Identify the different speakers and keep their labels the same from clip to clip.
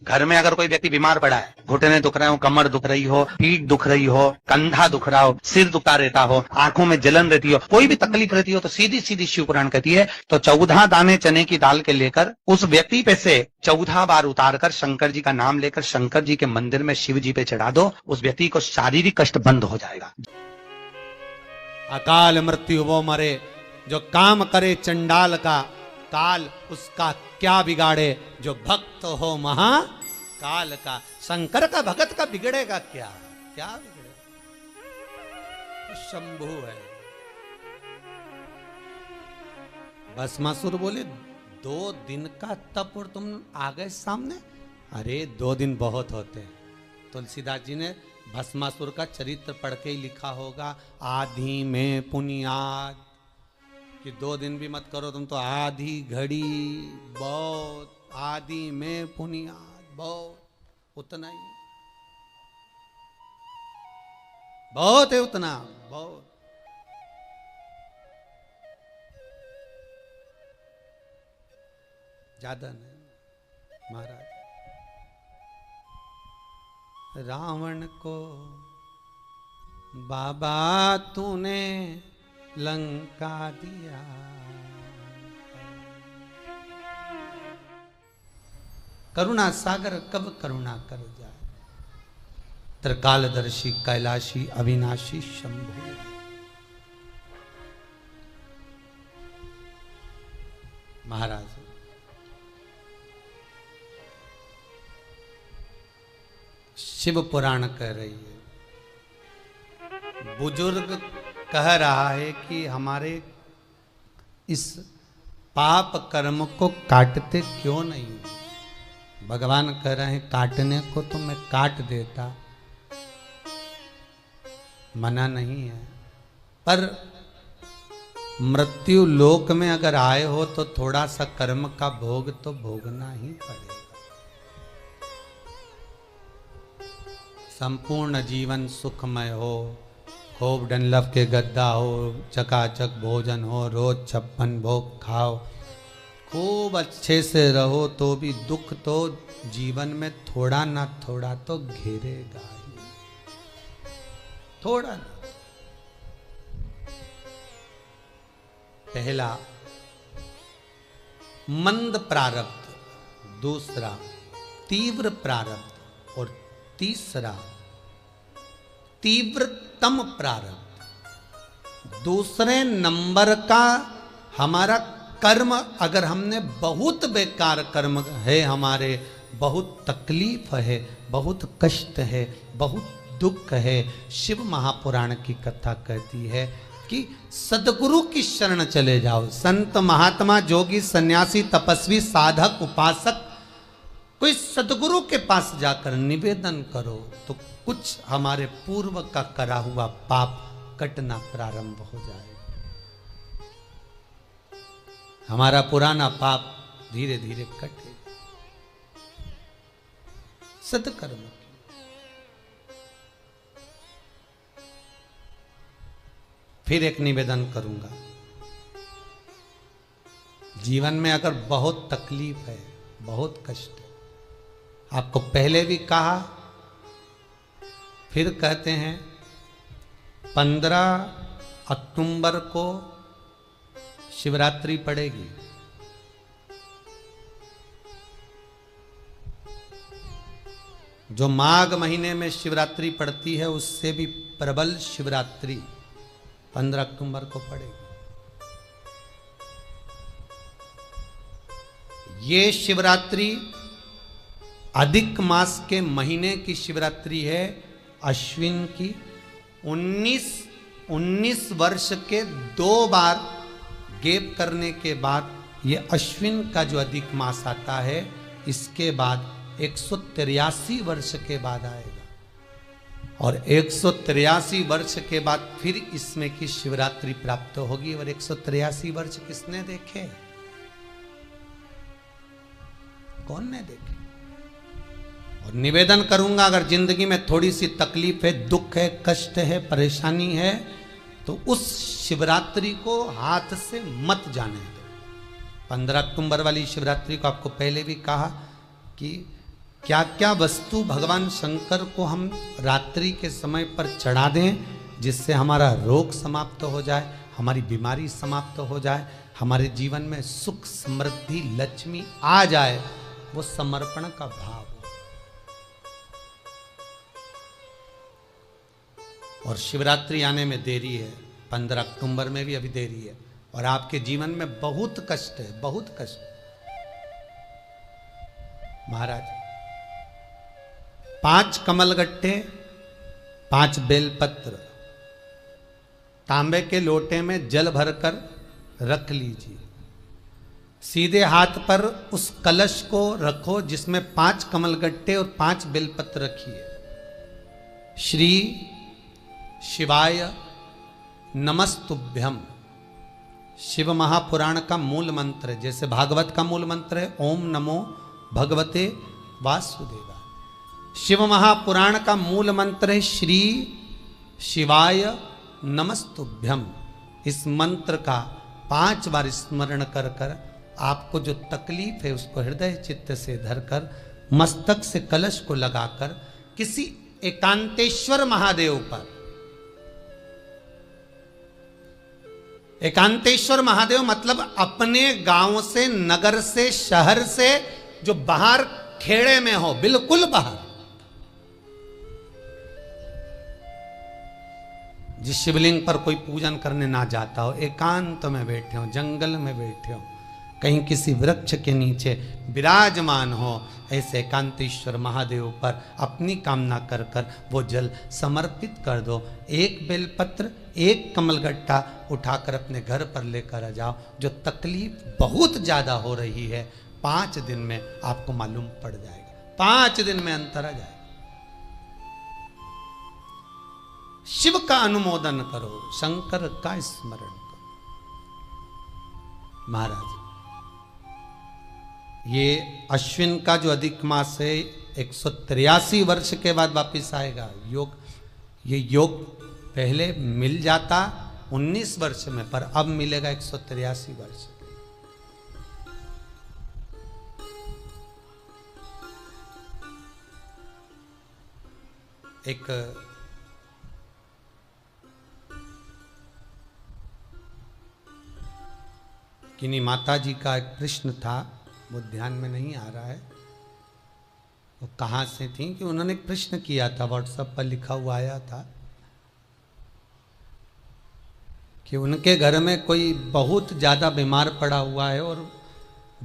Speaker 1: घर में अगर कोई व्यक्ति बीमार पड़ा है, घुटने दुख रहे हो, कमर दुख रही हो, पीठ दुख रही हो, कंधा दुख रहा हो, सिर दुखता रहता हो, आंखों में जलन रहती हो, कोई भी तकलीफ रहती हो, तो सीधी सीधी शिव पुराण कहती है तो 14 दाने चने की दाल के लेकर उस व्यक्ति पे से 14 बार उतार कर शंकर जी का नाम लेकर शंकर जी के मंदिर में शिव जी पे चढ़ा दो, उस व्यक्ति को शारीरिक कष्ट बंद हो जाएगा।
Speaker 2: अकाल मृत्यु वो मरे जो काम करे चंडाल का, काल उसका क्या बिगाड़े जो भक्त हो महाकाल का। शंकर का भगत का बिगड़ेगा क्या? क्या बिगड़ेगा? तो शंभु है। भस्मासुर बोले 2 दिन का तप और तुम आ गए सामने? अरे 2 दिन बहुत होते हैं। तुलसीदास जी ने भस्मासुर का चरित्र पढ़ के ही लिखा होगा, आधी में पुनियाद, कि 2 दिन भी मत करो तुम तो आधी घड़ी बहुत, आधी में पुनियाद बहुत, उतना ही बहुत है, उतना बहुत। ज्यादा नहीं महाराज। रावण को बाबा तूने लंका दिया, करुणा सागर कब करुणा कर जाए। त्रिकालदर्शी कैलाशी अविनाशी शंभु। महाराज शिव पुराण कह रही है, बुजुर्ग कह रहा है कि हमारे इस पाप कर्म को काटते क्यों नहीं। भगवान कह रहे हैं काटने को तो मैं काट देता, मना नहीं है, पर मृत्यु लोक में अगर आए हो तो थोड़ा सा कर्म का भोग तो भोगना ही पड़ेगा। संपूर्ण जीवन सुखमय हो, खूब डनलफ के गद्दा हो, चकाचक भोजन हो, रोज 56 भोग खाओ, खूब अच्छे से रहो, तो भी दुख तो जीवन में थोड़ा ना थोड़ा तो घेरेगा ही, थोड़ा ना। पहला मंद प्रारब्ध, दूसरा तीव्र प्रारब्ध और तीसरा तीव्रतम प्रारब्ध। दूसरे नंबर का हमारा कर्म, अगर हमने बहुत बेकार कर्म है, हमारे बहुत तकलीफ है, बहुत कष्ट है, बहुत दुख है, शिव महापुराण की कथा कहती है कि सदगुरु की शरण चले जाओ। संत महात्मा जोगी सन्यासी तपस्वी साधक उपासक कोई सदगुरु के पास जाकर निवेदन करो तो कुछ हमारे पूर्व का करा हुआ पाप कटना प्रारंभ हो जाएगा। हमारा पुराना पाप धीरे धीरे कटे। सत्कर्म फिर एक निवेदन करूंगा, जीवन में अगर बहुत तकलीफ है, बहुत कष्ट है, आपको पहले भी कहा फिर कहते हैं, 15 अक्टूबर को शिवरात्रि पड़ेगी। जो माघ महीने में शिवरात्रि पड़ती है उससे भी प्रबल शिवरात्रि 15 अक्टूबर को पड़ेगी। ये शिवरात्रि अधिक मास के महीने की शिवरात्रि है, अश्विन की। 19 वर्ष के 2 बार गैप करने के बाद ये अश्विन का जो अधिक मास आता है, इसके बाद 183 वर्ष के बाद आएगा। और 183 वर्ष के बाद फिर इसमें की शिवरात्रि प्राप्त होगी। और 183 वर्ष किसने देखे? कौन ने देखे? और निवेदन करूंगा, अगर जिंदगी में थोड़ी सी तकलीफ है, दुख है, कष्ट है, परेशानी है, तो उस शिवरात्रि को हाथ से मत जाने दो। 15 अक्टूबर वाली शिवरात्रि को आपको पहले भी कहा कि क्या क्या वस्तु भगवान शंकर को हम रात्रि के समय पर चढ़ा दें जिससे हमारा रोग समाप्त हो जाए, हमारी बीमारी समाप्त हो जाए, हमारे जीवन में सुख समृद्धि लक्ष्मी आ जाए, वो समर्पण का भाव। और शिवरात्रि आने में देरी है, 15 अक्टूबर में भी अभी देरी है, और आपके जीवन में बहुत कष्ट है, बहुत कष्ट। महाराज 5 कमलगट्टे, 5 बेलपत्र तांबे के लोटे में जल भरकर रख लीजिए। सीधे हाथ पर उस कलश को रखो जिसमें 5 कमलगट्टे और 5 बेलपत्र रखिए। श्री शिवाय नमस्तुभ्यम शिव महापुराण का मूल मंत्र है, जैसे भागवत का मूल मंत्र है ओम नमो भगवते वासुदेवाय। शिव महापुराण का मूल मंत्र है श्री शिवाय नमस्तुभ्यम। इस मंत्र का 5 बार स्मरण कर कर आपको जो तकलीफ है उसको हृदय चित्त से धरकर मस्तक से कलश को लगाकर किसी एकांतेश्वर महादेव पर, एकांतेश्वर महादेव मतलब अपने गांव से, नगर से, शहर से जो बाहर खेड़े में हो, बिल्कुल बाहर, जिस शिवलिंग पर कोई पूजन करने ना जाता हो, एकांत में बैठे हो, जंगल में बैठे हो, कहीं किसी वृक्ष के नीचे विराजमान हो, ऐसे एकांतेश्वर महादेव पर अपनी कामना कर कर वो जल समर्पित कर दो। 1 बेलपत्र, 1 कमलगट्टा उठाकर अपने घर पर लेकर आ जाओ। जो तकलीफ बहुत ज्यादा हो रही है 5 दिन में आपको मालूम पड़ जाएगा, 5 दिन में अंतर आ जाएगा। शिव का अनुमोदन करो, शंकर का स्मरण करो। महाराज ये अश्विन का जो अधिक मास है 183 वर्ष के बाद वापिस आएगा। योग, ये योग पहले मिल जाता 19 वर्ष में, पर अब मिलेगा 183 वर्ष। एक किन्हीं माता जी का एक प्रश्न था, वो ध्यान में नहीं आ रहा है वो कहाँ से थी, कि उन्होंने एक प्रश्न किया था, व्हाट्सएप पर लिखा हुआ आया था कि उनके घर में कोई बहुत ज़्यादा बीमार पड़ा हुआ है और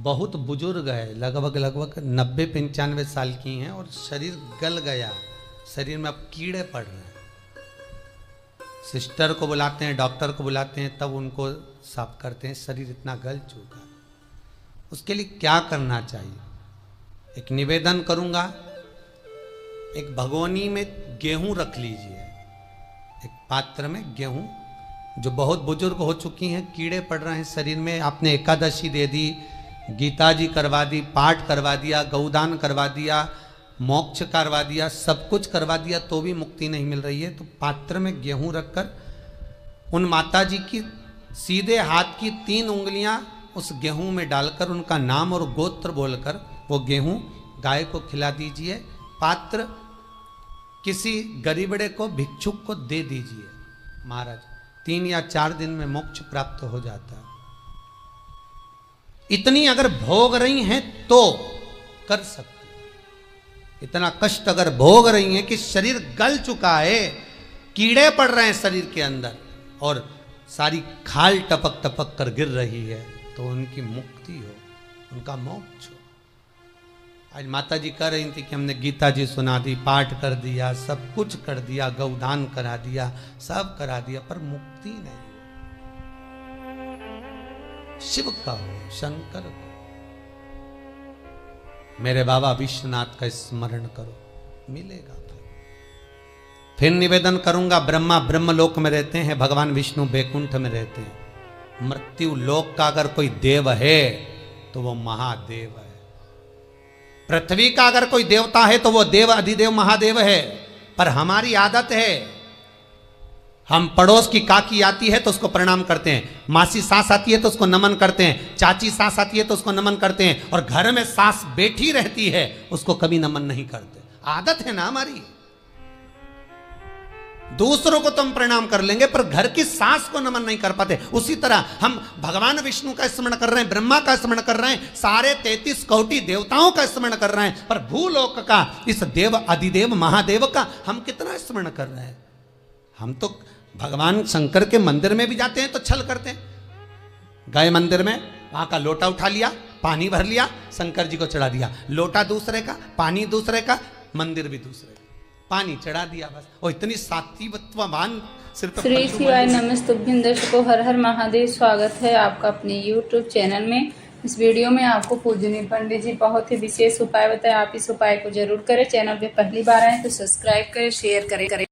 Speaker 2: बहुत बुजुर्ग है, लगभग 90-95 साल की हैं, और शरीर गल गया, शरीर में अब कीड़े पड़ रहे हैं। सिस्टर को बुलाते हैं, डॉक्टर को बुलाते हैं, तब उनको साफ करते हैं, शरीर इतना गल चुका है। उसके लिए क्या करना चाहिए? एक निवेदन करूंगा, एक भगोनी में गेहूं रख लीजिए, एक पात्र में गेहूं, जो बहुत बुजुर्ग हो चुकी हैं, कीड़े पड़ रहे हैं शरीर में, आपने एकादशी दे दी, गीता जी करवा दी, पाठ करवा दिया, गौदान करवा दिया, मोक्ष करवा दिया, सब कुछ करवा दिया, तो भी मुक्ति नहीं मिल रही है, तो पात्र में गेहूं रखकर उन माता जी की सीधे हाथ की 3 उंगलियां उस गेहूं में डालकर उनका नाम और गोत्र बोलकर वो गेहूं गाय को खिला दीजिए। पात्र किसी गरीबड़े को, भिक्षुक को दे दीजिए। महाराज 3 या 4 दिन में मोक्ष प्राप्त हो जाता है। इतनी अगर भोग रही हैं तो कर सकते, इतना कष्ट अगर भोग रही हैं कि शरीर गल चुका है, कीड़े पड़ रहे हैं शरीर के अंदर और सारी खाल टपक टपक कर गिर रही है, तो उनकी मुक्ति हो, उनका मोक्ष हो। आज माता जी कह रही थी कि हमने गीता जी सुना दी, पाठ कर दिया, सब कुछ कर दिया, गौदान करा दिया, सब करा दिया, पर मुक्ति नहीं हो। शिव का हो, शंकर को, मेरे बाबा विश्वनाथ का स्मरण करो, मिलेगा। फिर निवेदन करूंगा, ब्रह्मा ब्रह्मलोक में रहते हैं, भगवान विष्णु बैकुंठ में रहते हैं। मृत्यु लोक का अगर कोई देव है तो वो महादेव है। पृथ्वी का अगर कोई देवता है तो वो देव अधिदेव महादेव है। पर हमारी आदत है, हम पड़ोस की काकी आती है तो उसको प्रणाम करते हैं, मासी सास आती है तो उसको नमन करते हैं, चाची सास आती है तो उसको नमन करते हैं, और घर में सास बैठी रहती है उसको कभी नमन नहीं करते। आदत है ना हमारी। दूसरों को तो हम प्रणाम कर लेंगे पर घर की सास को नमन नहीं कर पाते। उसी तरह हम भगवान विष्णु का स्मरण कर रहे हैं, ब्रह्मा का स्मरण कर रहे हैं, सारे 33 कोटि देवताओं का स्मरण कर रहे हैं, पर भूलोक का इस देव अधिदेव महादेव का हम कितना स्मरण कर रहे हैं। हम तो भगवान शंकर के मंदिर में भी जाते हैं तो छल करते हैं। गए मंदिर में, वहां का लोटा उठा लिया, पानी भर लिया, शंकर जी को चढ़ा दिया। लोटा दूसरे का, पानी दूसरे का, मंदिर भी दूसरे का, पानी चढ़ा दिया बस। और इतनी सात्वित्ववान सिर्फ
Speaker 3: श्री शिवाय नमस्तुभ्यं। दर्शकों, हर हर महादेव। स्वागत है आपका अपने YouTube चैनल में। इस वीडियो में आपको पूजनीय पंडित जी बहुत ही विशेष उपाय बताए। आप इस उपाय को जरूर करें। चैनल पे पहली बार आए तो सब्सक्राइब करें, शेयर करें।